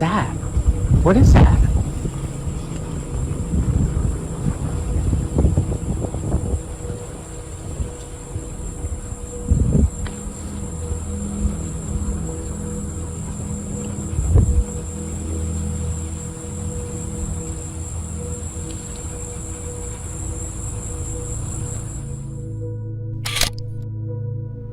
that? What is that?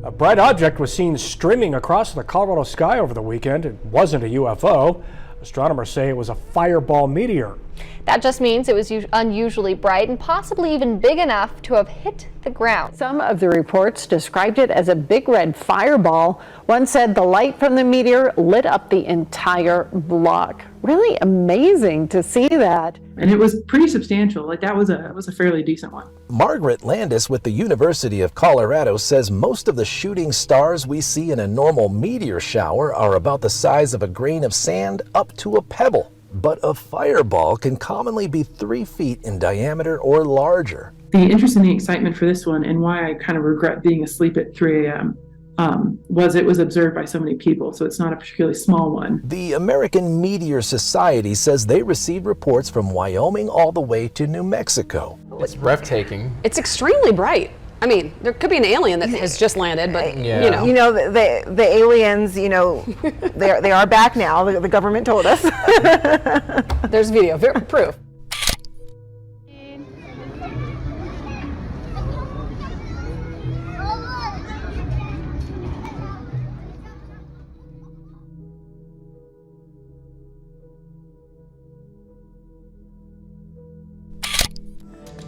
A bright object was seen streaming across the Colorado sky over the weekend. It wasn't a UFO. Astronomers say it was a fireball meteor. That just means it was unusually bright and possibly even big enough to have hit the ground. Some of the reports described it as a big red fireball. One said the light from the meteor lit up the entire block. Really amazing to see that. And it was pretty substantial. Like that was a fairly decent one. Margaret Landis with the University of Colorado says most of the shooting stars we see in a normal meteor shower are about the size of a grain of sand up to a pebble. But a fireball can commonly be 3 feet in diameter or larger. The interest and the excitement for this one, and why I kind of regret being asleep at 3 a.m., was it was observed by so many people, so it's not a particularly small one. The American Meteor Society says they received reports from Wyoming all the way to New Mexico. It's breathtaking. It's extremely bright. I mean, there could be an alien that has just landed, but Yeah. You know, the aliens, you know, they are back now. The government told us. there's video, proof.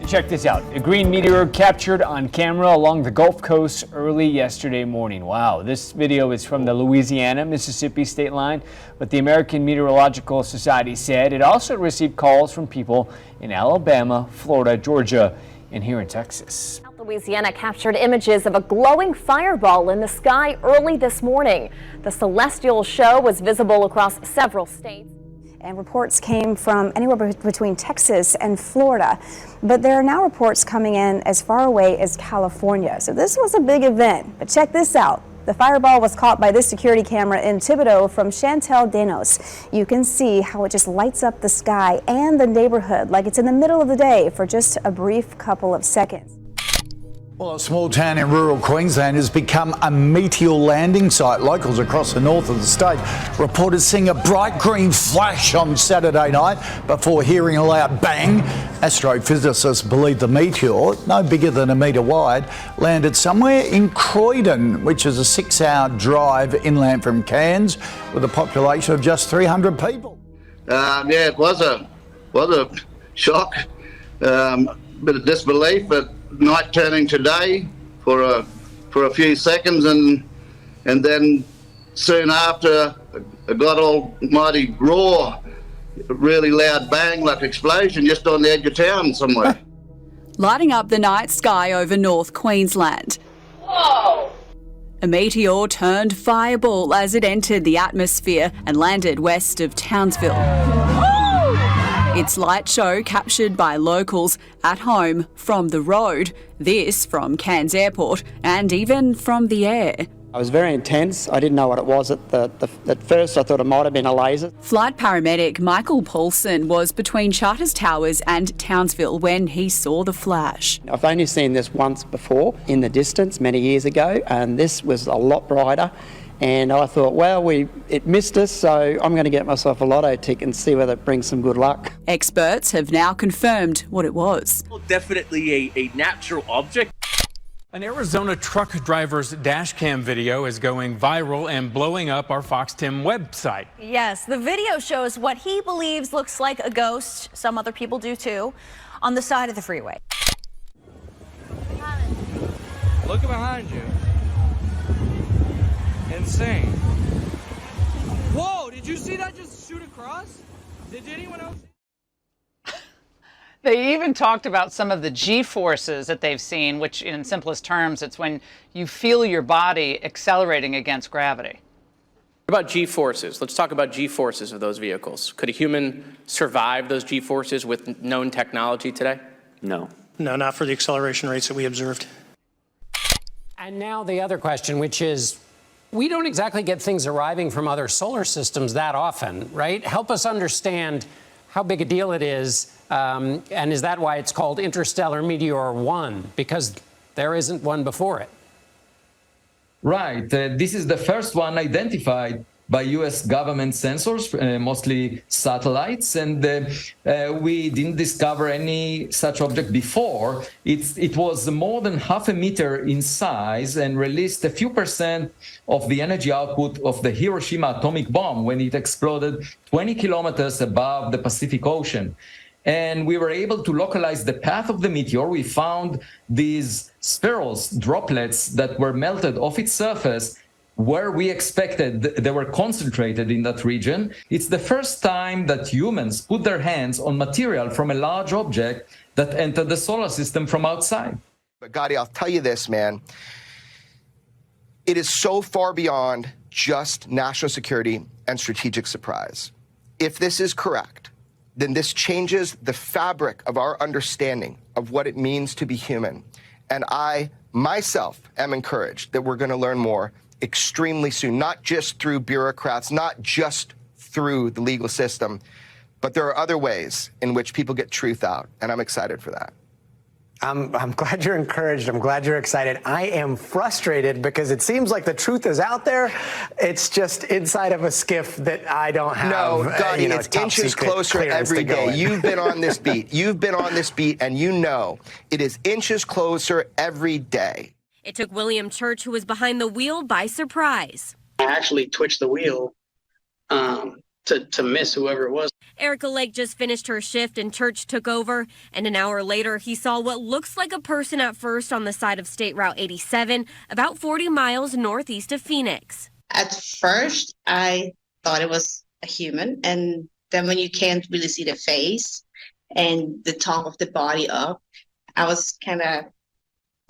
Check this out. A green meteor captured on camera along the Gulf Coast early yesterday morning. Wow, this video is from the Louisiana-Mississippi state line, but the American Meteorological Society said it also received calls from people in Alabama, Florida, Georgia, and here in Texas. South Louisiana captured images of a glowing fireball in the sky early this morning. The celestial show was visible across several states. And reports came from anywhere between Texas and Florida. But there are now reports coming in as far away as California. So this was a big event. But check this out. The fireball was caught by this security camera in Thibodaux from Chantel Danos. You can see how it just lights up the sky and the neighborhood like it's in the middle of the day for just a brief couple of seconds. Well, a small town in rural Queensland has become a meteor landing site. Locals across the north of the state reported seeing a bright green flash on Saturday night before hearing a loud bang. Asteroid physicists believe the meteor, no bigger than a metre wide, landed somewhere in Croydon, which is a 6-hour drive inland from Cairns, with a population of just 300 people. Yeah, it was a shock, bit of disbelief, but night turning to day for a few seconds, and then soon after a God Almighty roar, a really loud bang like explosion just on the edge of town somewhere. Lighting up the night sky over North Queensland. Whoa! A meteor turned fireball as it entered the atmosphere and landed west of Townsville. Its light show captured by locals at home from the road, this from Cairns Airport and even from the air. It was very intense. I didn't know what it was at first. I thought it might have been a laser. Flight paramedic Michael Paulson was between Charters Towers and Townsville when he saw the flash. I've only seen this once before in the distance many years ago, and this was a lot brighter. And I thought, well, it missed us, so I'm going to get myself a lotto ticket and see whether it brings some good luck. Experts have now confirmed what it was. Well, definitely a natural object. An Arizona truck driver's dash cam video is going viral and blowing up our Fox 10 website. Yes, the video shows what he believes looks like a ghost, some other people do too, on the side of the freeway. Look behind you. Insane. Whoa, did you see that just shoot across? Did anyone else? They even talked about some of the G-forces that they've seen, which in simplest terms, it's when you feel your body accelerating against gravity. What about G-forces? Let's talk about G-forces of those vehicles. Could a human survive those G-forces with known technology today? No. No, not for the acceleration rates that we observed. And now the other question, which is, we don't exactly get things arriving from other solar systems that often, right? Help us understand how big a deal it is, and is that why it's called Interstellar Meteor 1? Because there isn't one before it. Right. This is the first one identified by U.S. government sensors, mostly satellites, and we didn't discover any such object before. It was more than half a meter in size and released a few percent of the energy output of the Hiroshima atomic bomb when it exploded 20 kilometers above the Pacific Ocean. And we were able to localize the path of the meteor. We found these spherules, droplets that were melted off its surface where we expected they were concentrated in that region. It's the first time that humans put their hands on material from a large object that entered the solar system from outside. But Gadi, I'll tell you this, man. It is so far beyond just national security and strategic surprise. If this is correct, then this changes the fabric of our understanding of what it means to be human. And I, myself, am encouraged that we're going to learn more extremely soon, not just through bureaucrats, not just through the legal system, but there are other ways in which people get truth out, and I'm excited for that. I'm glad you're encouraged. I'm glad you're excited. I am frustrated because it seems like the truth is out there. It's just inside of a skiff that I don't have. No, Gadi, it's inches closer every day. You've been on this beat. You've been on this beat, and you know it is inches closer every day. It took William Church, who was behind the wheel, by surprise. I actually twitched the wheel to miss whoever it was. Erica Lake just finished her shift and Church took over, and an hour later he saw what looks like a person at first on the side of State Route 87, about 40 miles northeast of Phoenix. At first, I thought it was a human, and then when you can't really see the face and the top of the body up, I was kind of,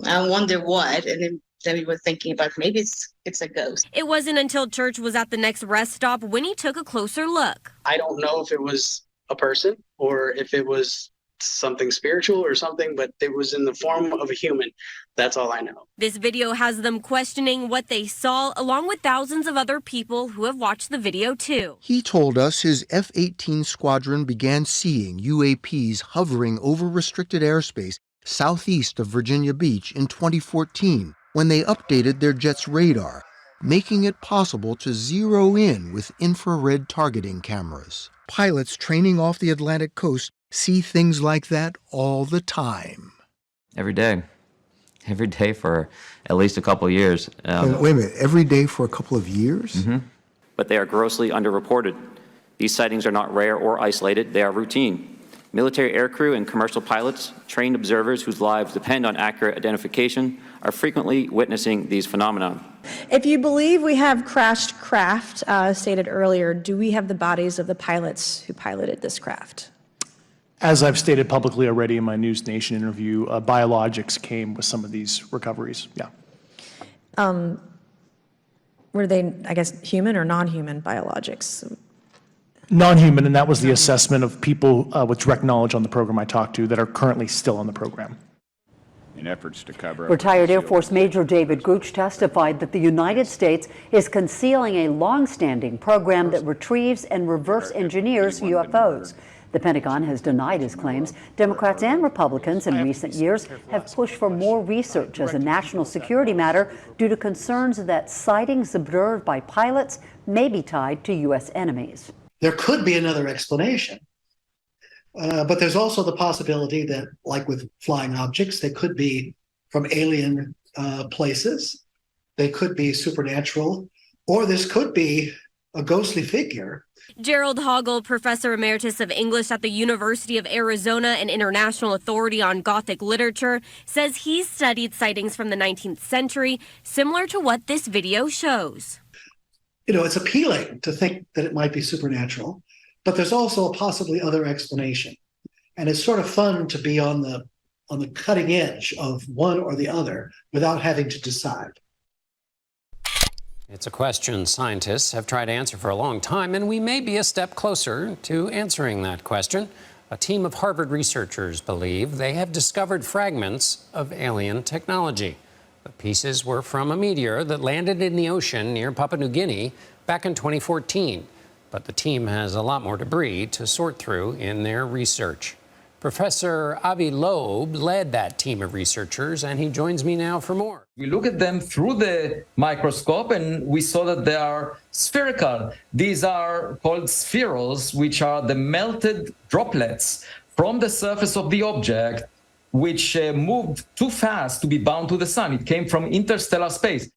I wonder what, and then we were thinking about maybe it's a ghost. It wasn't until Church was at the next rest stop when he took a closer look. I don't know if it was a person or if it was something spiritual or something, but it was in the form of a human. That's all I know. This video has them questioning what they saw, along with thousands of other people who have watched the video too. He told us his F-18 squadron began seeing UAPs hovering over restricted airspace southeast of Virginia Beach in 2014 when they updated their jet's radar, making it possible to zero in with infrared targeting cameras. Pilots training off the Atlantic coast see things like that all the time. Every day for at least a couple of years. Wait a minute, every day for a couple of years? Mm-hmm. But they are grossly underreported. These sightings are not rare or isolated, they are routine. Military aircrew and commercial pilots, trained observers whose lives depend on accurate identification, are frequently witnessing these phenomena. If you believe we have crashed craft, stated earlier, do we have the bodies of the pilots who piloted this craft? As I've stated publicly already in my News Nation interview, biologics came with some of these recoveries, yeah. Were they, I guess, human or non-human biologics? Non-human, and that was the assessment of people with direct knowledge on the program I talked to that are currently still on the program. In efforts to cover up. Retired Air Force Major David Gooch testified that the United States is concealing a long-standing program that retrieves and reverse engineers UFOs. The Pentagon has denied his claims. Democrats and Republicans in recent years have pushed for more research as a national security matter due to concerns that sightings observed by pilots may be tied to U.S. enemies. There could be another explanation, but there's also the possibility that, like with flying objects, they could be from alien places, they could be supernatural, or this could be a ghostly figure. Gerald Hoggle, Professor Emeritus of English at the University of Arizona and International Authority on Gothic Literature, says he's studied sightings from the 19th century, similar to what this video shows. You know, it's appealing to think that it might be supernatural, but there's also a possibly other explanation. And it's sort of fun to be on the cutting edge of one or the other without having to decide. It's a question scientists have tried to answer for a long time, and we may be a step closer to answering that question. A team of Harvard researchers believe they have discovered fragments of alien technology. But Pieces were from a meteor that landed in the ocean near Papua New Guinea back in 2014. But the team has a lot more debris to sort through in their research. Professor Avi Loeb led that team of researchers, and he joins me now for more. We look at them through the microscope, and we saw that they are spherical. These are called spherules, which are the melted droplets from the surface of the object, which moved too fast to be bound to the sun. It came from interstellar space.